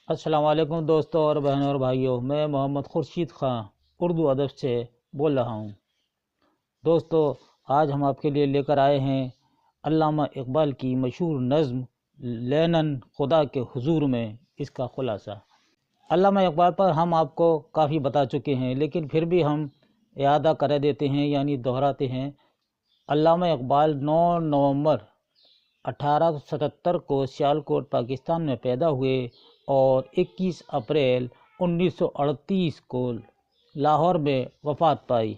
السلام علیکم دوستوں اور بہنوں اور بھائیوں، میں محمد خورشید خان اردو ادب سے بول رہا ہوں۔ دوستو، آج ہم آپ کے لیے لے کر آئے ہیں علامہ اقبال کی مشہور نظم لینن خدا کے حضور میں، اس کا خلاصہ۔ علامہ اقبال پر ہم آپ کو کافی بتا چکے ہیں، لیکن پھر بھی ہم اعادہ کر دیتے ہیں، یعنی دہراتے ہیں۔ علامہ اقبال 9 نومبر 1877 کو سیالکوٹ پاکستان میں پیدا ہوئے اور 21 اپریل 1938 کو لاہور میں وفات پائی۔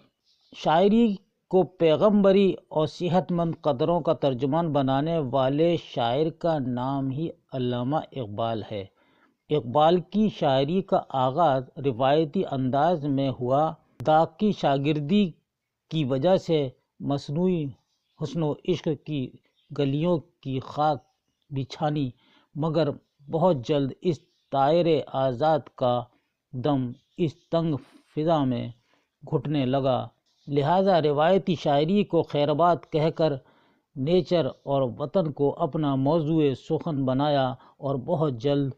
شاعری کو پیغمبری اور صحت مند قدروں کا ترجمان بنانے والے شاعر کا نام ہی علامہ اقبال ہے۔ اقبال کی شاعری کا آغاز روایتی انداز میں ہوا۔ داغ کی شاگردی کی وجہ سے مصنوعی حسن و عشق کی گلیوں کی خاک بچھانی، مگر بہت جلد اس طائر آزاد کا دم اس تنگ فضا میں گھٹنے لگا، لہذا روایتی شاعری کو خیرباد کہہ کر نیچر اور وطن کو اپنا موضوع سخن بنایا اور بہت جلد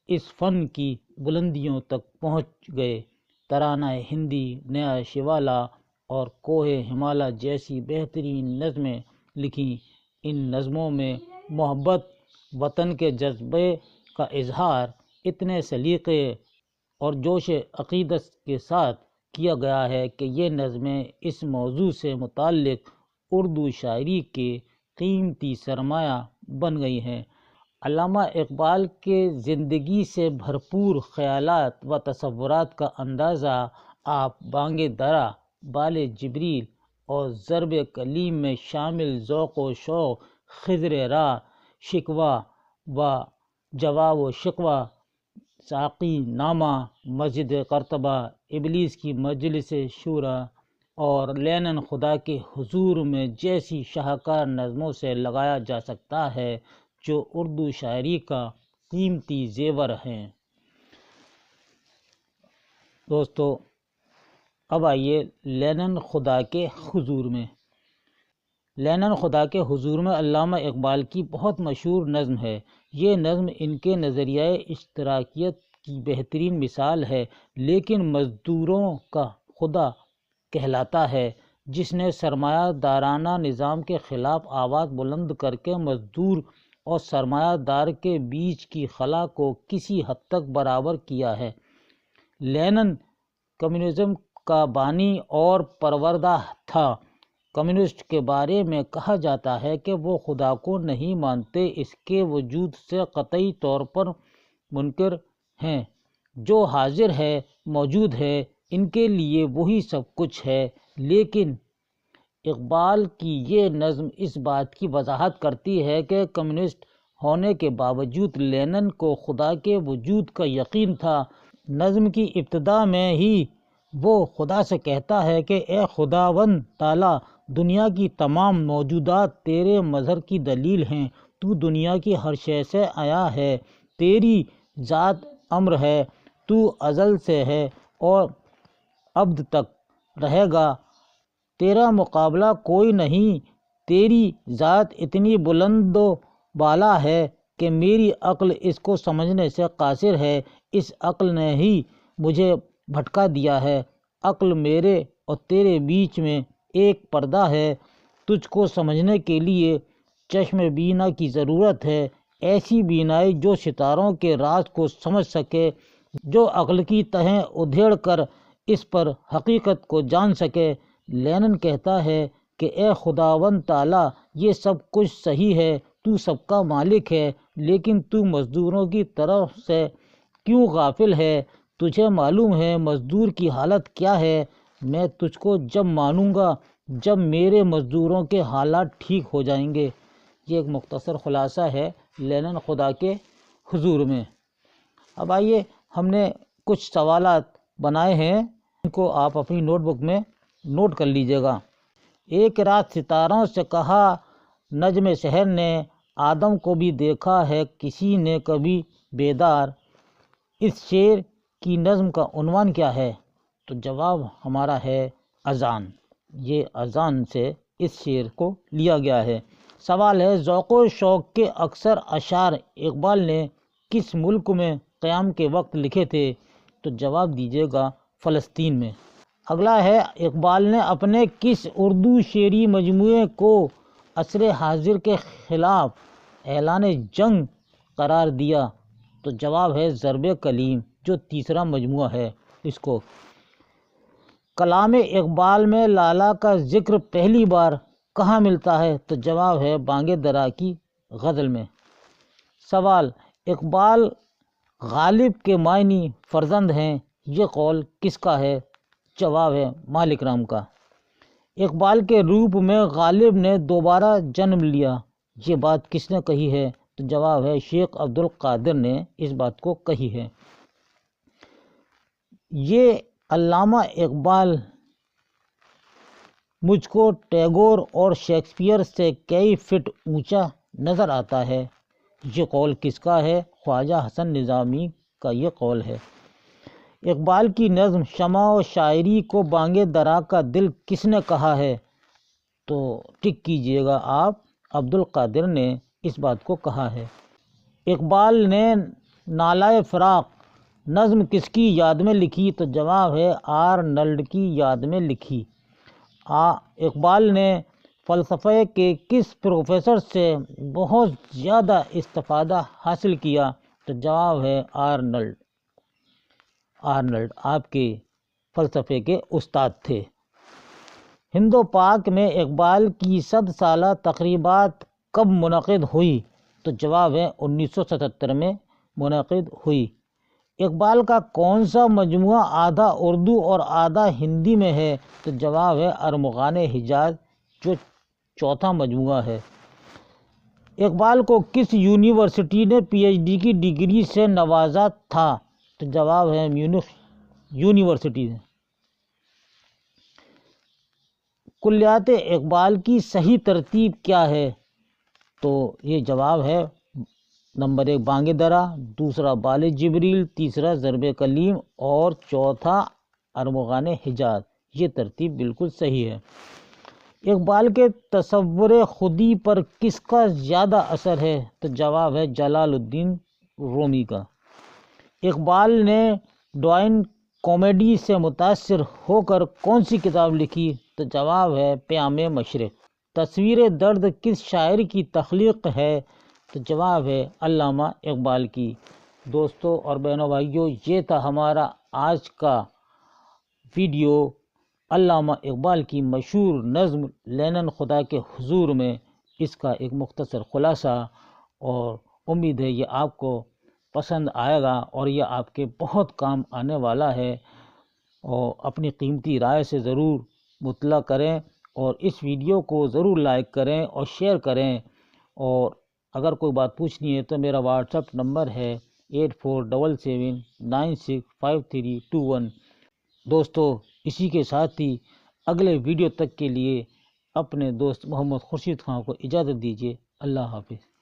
اس فن کی بلندیوں تک پہنچ گئے۔ ترانہ ہندی، نیا شیوالا اور کوہ ہمالا جیسی بہترین نظمیں لکھیں۔ ان نظموں میں محبت وطن کے جذبے کا اظہار اتنے سلیقے اور جوش عقیدت کے ساتھ کیا گیا ہے کہ یہ نظمیں اس موضوع سے متعلق اردو شاعری کے قیمتی سرمایہ بن گئی ہیں۔ علامہ اقبال کے زندگی سے بھرپور خیالات و تصورات کا اندازہ آپ بانگ درا، بال جبریل اور ضرب کلیم میں شامل ذوق و شوق، خضر راہ، شکوہ و جواب و شکوہ، ساقی نامہ، مسجد قرطبہ، ابلیس کی مجلس شورا اور لینن خدا کے حضور میں جیسی شاہکار نظموں سے لگایا جا سکتا ہے، جو اردو شاعری کا قیمتی زیور ہیں۔ دوستو، اب آئیے لینن خدا کے حضور میں۔ لینن خدا کے حضور میں علامہ اقبال کی بہت مشہور نظم ہے۔ یہ نظم ان کے نظریہ اشتراکیت کی بہترین مثال ہے، لیکن مزدوروں کا خدا کہلاتا ہے، جس نے سرمایہ دارانہ نظام کے خلاف آواز بلند کر کے مزدور اور سرمایہ دار کے بیچ کی خلا کو کسی حد تک برابر کیا ہے۔ لینن کمیونزم کا بانی اور پروردہ تھا۔ کمیونسٹ کے بارے میں کہا جاتا ہے کہ وہ خدا کو نہیں مانتے، اس کے وجود سے قطعی طور پر منکر ہیں۔ جو حاضر ہے، موجود ہے، ان کے لیے وہی سب کچھ ہے۔ لیکن اقبال کی یہ نظم اس بات کی وضاحت کرتی ہے کہ کمیونسٹ ہونے کے باوجود لینن کو خدا کے وجود کا یقین تھا۔ نظم کی ابتدا میں ہی وہ خدا سے کہتا ہے کہ اے خداوند تعالیٰ، دنیا کی تمام موجودات تیرے مظہر کی دلیل ہیں۔ تو دنیا کی ہر شے سے آیا ہے، تیری ذات امر ہے، تو ازل سے ہے اور ابد تک رہے گا، تیرا مقابلہ کوئی نہیں، تیری ذات اتنی بلند و بالا ہے کہ میری عقل اس کو سمجھنے سے قاصر ہے۔ اس عقل نے ہی مجھے بھٹکا دیا ہے۔ عقل میرے اور تیرے بیچ میں ایک پردہ ہے۔ تجھ کو سمجھنے کے لیے چشم بینا کی ضرورت ہے، ایسی بینائی جو ستاروں کے راز کو سمجھ سکے، جو عقل کی تہیں ادھیڑ کر اس پر حقیقت کو جان سکے۔ لینن کہتا ہے کہ اے خداوند تعالیٰ، یہ سب کچھ صحیح ہے، تو سب کا مالک ہے، لیکن تو مزدوروں کی طرف سے کیوں غافل ہے؟ تجھے معلوم ہے مزدور کی حالت کیا ہے؟ میں تجھ کو جب مانوں گا جب میرے مزدوروں کے حالات ٹھیک ہو جائیں گے۔ یہ ایک مختصر خلاصہ ہے لینن خدا کے حضور میں۔ اب آئیے، ہم نے کچھ سوالات بنائے ہیں، ان کو آپ اپنی نوٹ بک میں نوٹ کر لیجئے گا۔ ایک رات ستاروں سے کہا نجم سحر نے، آدم کو بھی دیکھا ہے کسی نے کبھی بیدار، اس شعر کی نظم کا عنوان کیا ہے؟ تو جواب ہمارا ہے اذان۔ یہ اذان سے اس شعر کو لیا گیا ہے۔ سوال ہے، ذوق و شوق کے اکثر اشعار اقبال نے کس ملک میں قیام کے وقت لکھے تھے؟ تو جواب دیجیے گا فلسطین میں۔ اگلا ہے، اقبال نے اپنے کس اردو شعری مجموعے کو عصر حاضر کے خلاف اعلان جنگ قرار دیا؟ تو جواب ہے ضرب کلیم، جو تیسرا مجموعہ ہے اس کو۔ کلام اقبال میں لالا کا ذکر پہلی بار کہاں ملتا ہے؟ تو جواب ہے بانگ درا کی غزل میں۔ سوال، اقبال غالب کے معنی فرزند ہیں، یہ قول کس کا ہے؟ جواب ہے مالک رام کا۔ اقبال کے روپ میں غالب نے دوبارہ جنم لیا، یہ بات کس نے کہی ہے؟ تو جواب ہے شیخ عبد القادر نے اس بات کو کہی ہے۔ یہ علامہ اقبال مجھ کو ٹیگور اور شیکسپیئر سے کئی فٹ اونچا نظر آتا ہے، یہ قول کس کا ہے؟ خواجہ حسن نظامی کا یہ قول ہے۔ اقبال کی نظم شمع و شاعری کو بانگ درا کا دل کس نے کہا ہے؟ تو ٹک کیجئے گا آپ، عبد القادر نے اس بات کو کہا ہے۔ اقبال نے نالہ فراق نظم کس کی یاد میں لکھی؟ تو جواب ہے آرنلڈ کی یاد میں لکھی۔ اقبال نے فلسفے کے کس پروفیسر سے بہت زیادہ استفادہ حاصل کیا؟ تو جواب ہے آرنلڈ آپ کے فلسفے کے استاد تھے۔ ہند و پاک میں اقبال کی 100 سالہ تقریبات کب منعقد ہوئی؟ تو جواب ہے 1977 میں منعقد ہوئی۔ اقبال کا کون سا مجموعہ آدھا اردو اور آدھا ہندی میں ہے؟ تو جواب ہے ارمغان حجاز، جو چوتھا مجموعہ ہے۔ اقبال کو کس یونیورسٹی نے پی ایچ ڈی کی ڈگری سے نوازا تھا؟ تو جواب ہے میونخ یونیورسٹی نے۔ کلیات اقبال کی صحیح ترتیب کیا ہے؟ تو یہ جواب ہے نمبر 1 بانگ درا، دوسرا بال جبریل، تیسرا ضرب کلیم اور چوتھا ارمغان حجاز۔ یہ ترتیب بالکل صحیح ہے۔ اقبال کے تصور خودی پر کس کا زیادہ اثر ہے؟ تو جواب ہے جلال الدین رومی کا۔ اقبال نے ڈوائن کامیڈی سے متاثر ہو کر کون سی کتاب لکھی؟ تو جواب ہے پیام مشرق۔ تصویر درد کس شاعر کی تخلیق ہے؟ تو جواب ہے علامہ اقبال کی۔ دوستوں اور بہنوں بھائیوں، یہ تھا ہمارا آج کا ویڈیو علامہ اقبال کی مشہور نظم لینن خدا کے حضور میں، اس کا ایک مختصر خلاصہ، اور امید ہے یہ آپ کو پسند آئے گا اور یہ آپ کے بہت کام آنے والا ہے، اور اپنی قیمتی رائے سے ضرور مطلع کریں اور اس ویڈیو کو ضرور لائک کریں اور شیئر کریں، اور اگر کوئی بات پوچھنی ہے تو میرا واٹس ایپ نمبر ہے 8477965321۔ دوستو، اسی کے ساتھ ہی اگلے ویڈیو تک کے لیے اپنے دوست محمد خورشید خان کو اجازت دیجیے۔ اللہ حافظ۔